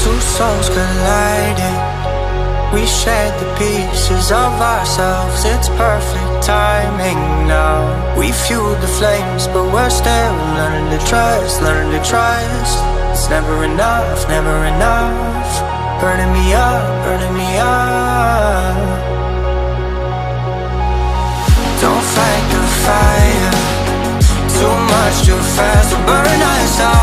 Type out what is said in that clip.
Two souls colliding, we shared the pieces of ourselves. It's perfect timing now. We fueled the flames, but we're still learning to trust, learning to trust. It's never enough, never enough. Burning me up, burning me up. Don't fight the fire, too much too fast will burn us out.